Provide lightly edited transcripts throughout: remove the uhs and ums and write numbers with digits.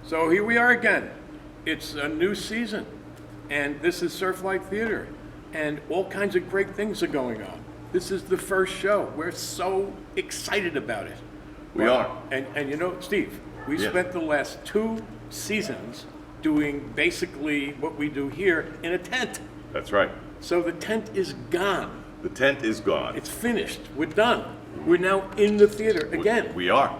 So here we are again. It's a new season, and this is Surflight Theater, and all kinds of great things are going on. This is the first show. We're so excited about it. We are. And you know, Steve, we Yeah. spent the last 2 seasons doing basically what we do here in a tent. That's right. So the tent is gone. The tent is gone. It's finished. We're done. We're now in the theater again. We are.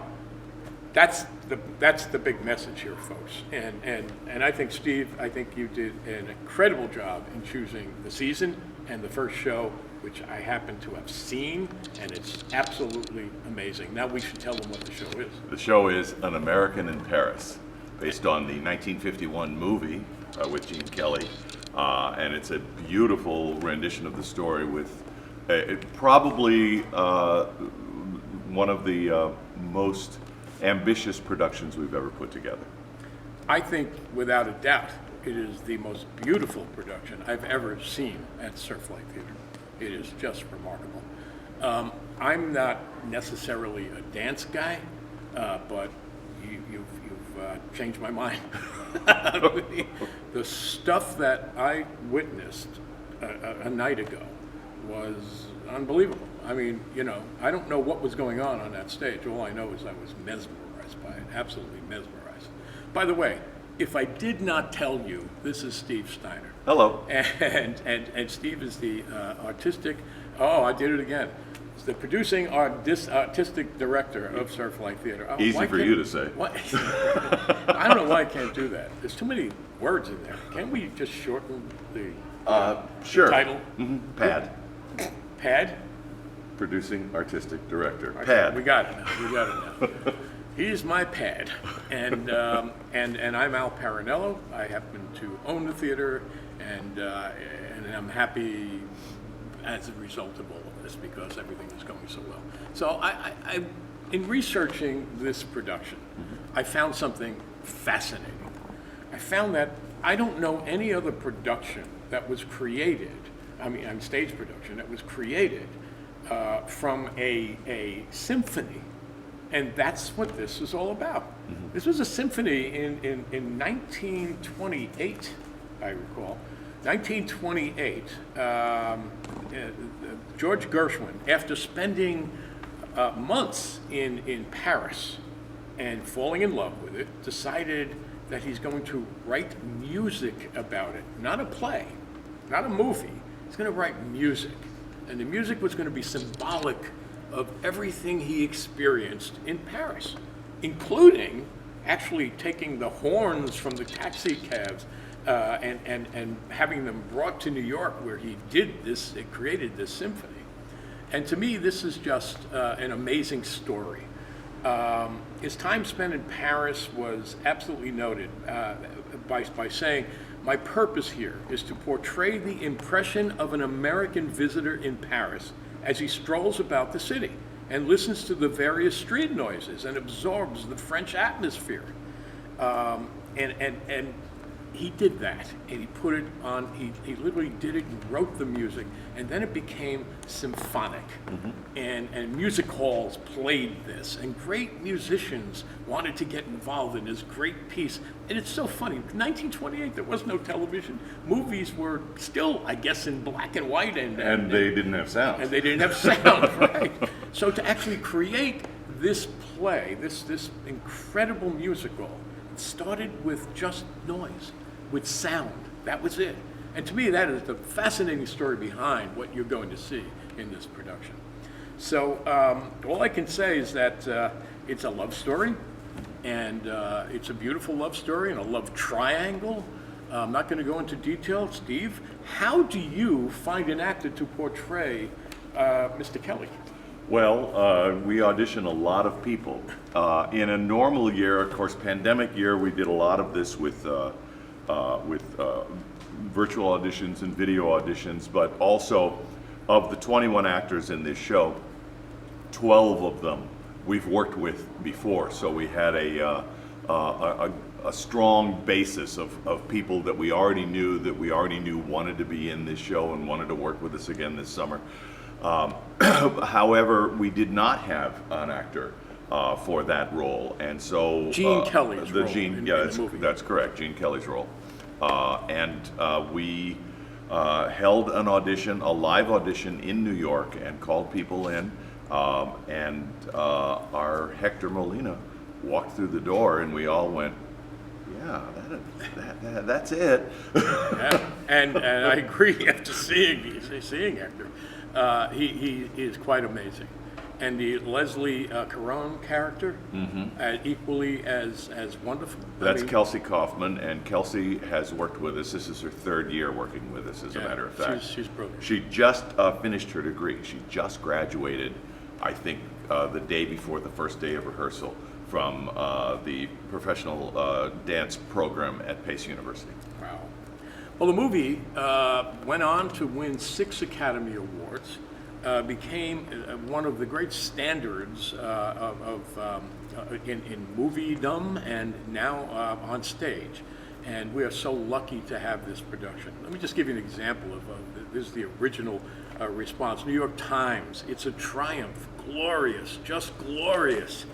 That's the big message here, folks. And I think, Steve, I think you did an incredible job in choosing the season and the first show, which I happen to have seen, and it's absolutely amazing. Now we should tell them what the show is. The show is An American in Paris, based on the 1951 movie with Gene Kelly. And it's a beautiful rendition of the story with probably one of the most ambitious productions we've ever put together. I think, without a doubt, it is the most beautiful production I've ever seen at Surflight Theater. It is just remarkable. I'm not necessarily a dance guy, but you've changed my mind. The stuff that I witnessed a night ago was unbelievable. I mean, you know, I don't know what was going on that stage. All I know is I was mesmerized by it, absolutely mesmerized. By the way, if I did not tell you, this is Steve Steiner. Hello. And Steve is the artistic, oh, I did it again. It's the producing artistic director of Surflight Theater. Oh, Easy for you to say. What? I don't know why I can't do that. There's too many words in there. Can't we just shorten the Sure. title? PAD. Pad? Producing Artistic Director. Okay, PAD. We got it now. He's my pad, and I'm Al Parinello. I happen to own the theater, and I'm happy as a result of all of this because everything is going so well. So I in researching this production, I found something fascinating. I found that I don't know any other production that was created, stage production that was created from a symphony. And that's what this is all about. This was a symphony in 1928, I recall. 1928, George Gershwin, after spending months in Paris and falling in love with it, decided that he's going to write music about it. Not a play, not a movie. He's going to write music. And the music was going to be symbolic of everything he experienced in Paris, including actually taking the horns from the taxi cabs and having them brought to New York, where he did this, it created this symphony. And to me, this is just an amazing story. His time spent in Paris was absolutely noted by saying, "My purpose here is to portray the impression of an American visitor in Paris as he strolls about the city and listens to the various street noises and absorbs the French atmosphere." And he did that, and he put it on, he literally did it and wrote the music, and then it became symphonic. And music halls played this, and great musicians wanted to get involved in this great piece. And it's so funny, 1928, there was no television. Movies were still, I guess, in black and white. And they didn't have sound. And they didn't have sound, right? So to actually create this play, this incredible musical, it started with just noise, with sound. That was it. And to me, that is the fascinating story behind what you're going to see in this production. So all I can say is that it's a love story, and it's a beautiful love story and a love triangle. I'm not going to go into detail. Steve, how do you find an actor to portray Mr. Kelly? Well, we audition a lot of people. In a normal year, of course, pandemic year, we did a lot of this with virtual auditions and video auditions, but also of the 21 actors in this show, 12 of them we've worked with before. So we had a strong basis of people that we already knew wanted to be in this show and wanted to work with us again this summer. However, we did not have an actor for that role, and so Gene Kelly's the role Gene, in yeah, the that's, movie. that's correct, Gene Kelly's role, we held an audition, a live audition in New York, and called people in, and our Hector Molina walked through the door, and we all went, yeah, that's it. Yeah. And I agree. After seeing Hector, he is quite amazing, and the Leslie Caron character, equally as wonderful. That's Kelsey Kaufman, and Kelsey has worked with us. This is her third year working with us, as a Yeah, matter of fact. she's brilliant. She just finished her degree. She just graduated, I think, the day before the first day of rehearsal from the professional dance program at Pace University. Wow. Well, the movie went on to win 6 Academy Awards, became one of the great standards in moviedom and now on stage. And we are so lucky to have this production. Let me just give you an example of this is the original response. New York Times, it's a triumph, glorious, just glorious.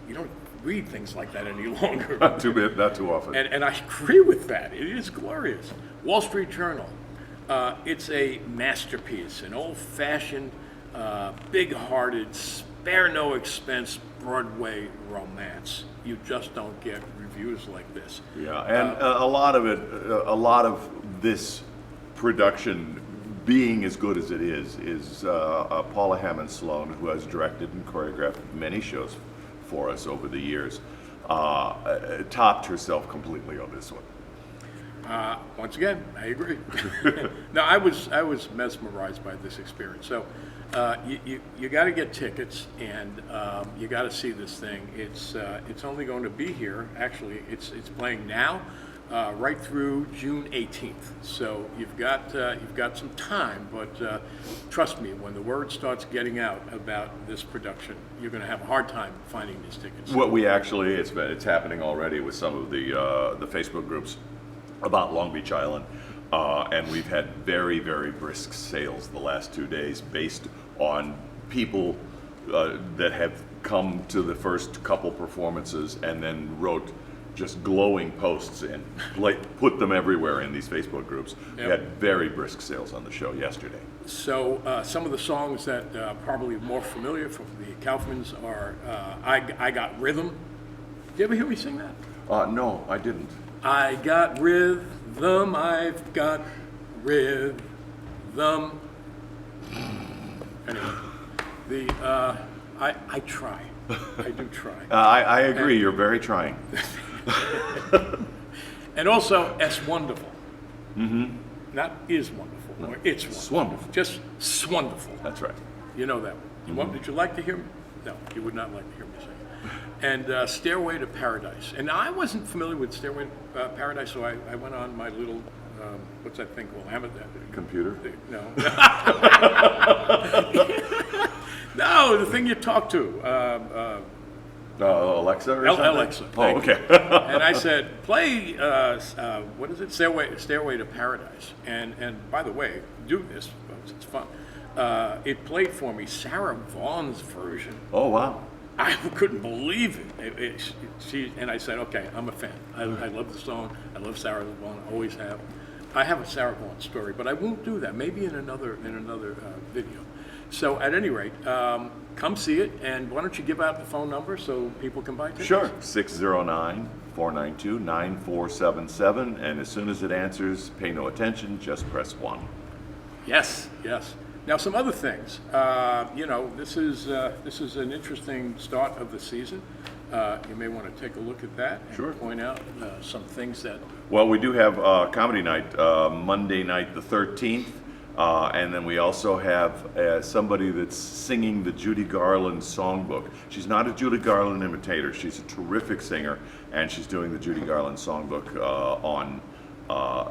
You don't read things like that any longer. Not too often. And I agree with that. It is glorious. Wall Street Journal. It's a masterpiece, an old-fashioned, big-hearted, spare no expense Broadway romance. You just don't get reviews like this. Yeah, and a lot of this production, being as good as it is Paula Hammond Sloan, who has directed and choreographed many shows for us over the years, topped herself completely on this one. Once again, I agree. No, I was mesmerized by this experience. So you got to get tickets, and you got to see this thing. It's only going to be here. Actually, it's playing now, right through June 18th. So you've got some time, but trust me, when the word starts getting out about this production, you're going to have a hard time finding these tickets. What we actually, it's happening already with some of the Facebook groups about Long Beach Island, and we've had very, very brisk sales the last 2 days based on people that have come to the first couple performances and then wrote just glowing posts and put them everywhere in these Facebook groups. Yep. We had very brisk sales on the show yesterday. So some of the songs that probably more familiar from the Kaufmans are I Got Rhythm. Did you ever hear me sing that? No, I didn't. I got rhythm, I've got rhythm. Anyway, I try. I do try. I agree, you're very trying. And also, S Wonderful. Not is wonderful, or it's wonderful. Wonderful. Just swonderful. That's right. You know that one. Did you like to hear me? No, you would not like to hear me sing. And Stairway to Paradise. And I wasn't familiar with Stairway to Paradise, so I went on my little, what's that thing called? Computer? No. No, the thing you talk to. Alexa or something? Alexa. Oh, Thank you. okay. And I said, play, what is it? Stairway to Paradise. And by the way, do this, folks, it's fun. It played for me Sarah Vaughan's version. Oh, wow. I couldn't believe it. And I said, okay, I'm a fan. I love the song. I love Sarah Vaughan. Always have. I have a Sarah Vaughan story, but I won't do that. Maybe in another video. So at any rate, come see it. And why don't you give out the phone number so people can buy tickets? Sure. 609-492-9477. And as soon as it answers, pay no attention. Just press 1. Yes. Now, some other things. This is an interesting start of the season. You may want to take a look at that and Sure. point out some things that. Well, we do have comedy night Monday night the 13th. And then we also have somebody that's singing the Judy Garland songbook. She's not a Judy Garland imitator. She's a terrific singer, and she's doing the Judy Garland songbook on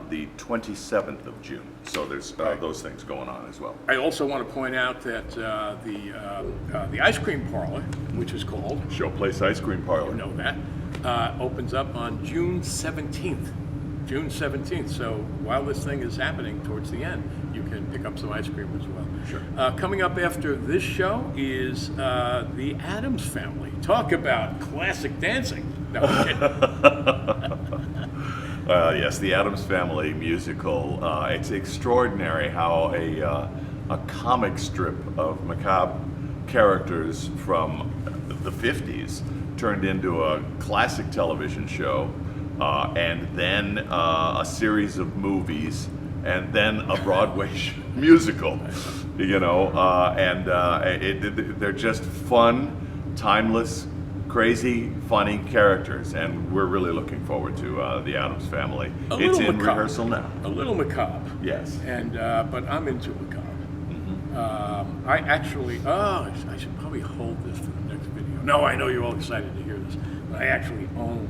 the 27th of June. So there's those things going on as well. I also want to point out that the ice cream parlor, which is called, Showplace Ice Cream Parlor. you know that, opens up on June 17th. June 17th. So while this thing is happening towards the end, you can pick up some ice cream as well. Sure. Coming up after this show is the Addams Family. Talk about classic dancing. No, I'm kidding. Yes, the Addams Family musical. It's extraordinary how a comic strip of macabre characters from the 50s turned into a classic television show, and then a series of movies, and then a Broadway musical. You know, they're just fun, timeless, crazy, funny characters, and we're really looking forward to the Addams Family. It's in rehearsal now. A little macabre. Yes. And but I'm into macabre. I actually, I should probably hold this for the next video. No, I know you're all excited to hear this, but I actually own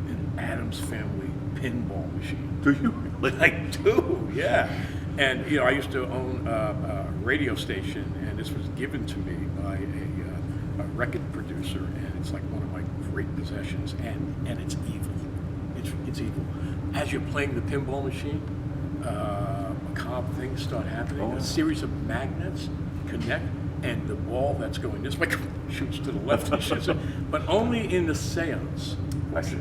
an Addams Family pinball machine. Do you really? I do, yeah. And you know, I used to own a radio station, and this was given to me by a record producer, and it's like one of my great possessions. And it's evil. It's evil. As you're playing the pinball machine, macabre things start happening. Oh. A series of magnets connect, and the ball that's going this way shoots to the left and shoots it, but only in the seance. I see.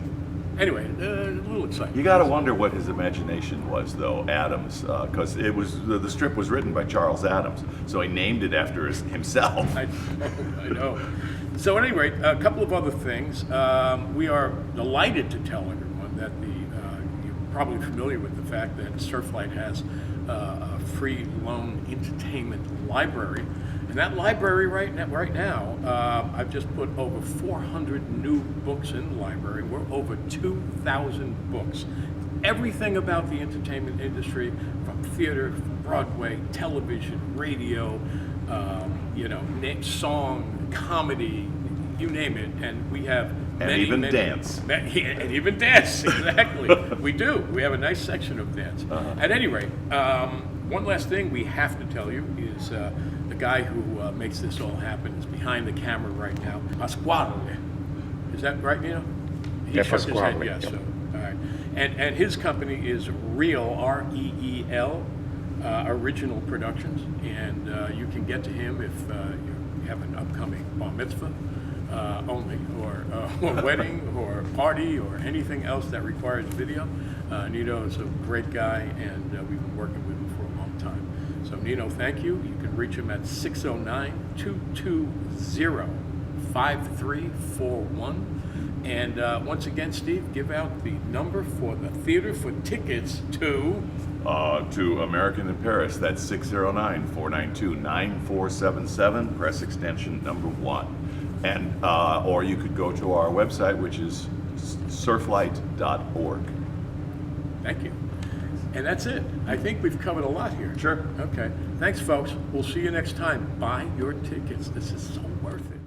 Anyway, a little exciting. You got to wonder what his imagination was, though, Adams, because it was the strip was written by Charles Adams, so he named it after himself. I know. So at any rate, a couple of other things. We are delighted to tell everyone that you're probably familiar with the fact that Surflight has a free loan entertainment library. And that library right now, I've just put over 400 new books in the library. We're over 2,000 books. Everything about the entertainment industry, from theater, Broadway, television, radio, song, comedy, you name it. And we have dance. And even dance, exactly. We do. We have a nice section of dance. At any rate, one last thing we have to tell you is the guy who makes this all happen is behind the camera right now, Pasquale. Is that right, Nino? He Yeah, shook his head, Pasquale, yes. yeah. So, all right. And his company is Reel, R-E-E-L, Original Productions. And you can get to him if you have an upcoming bar mitzvah only, or wedding, or party, or anything else that requires video. Nino is a great guy, and we've been working with him for a long time. So Nino, thank you. You can reach him at 609-220-5341. And once again, Steve, give out the number for the theater for tickets to American in Paris. That's 609-492-9477. Press extension number 1. And or you could go to our website, which is surflight.org. Thank you. And that's it. I think we've covered a lot here. Sure. Okay. Thanks, folks. We'll see you next time. Buy your tickets. This is so worth it.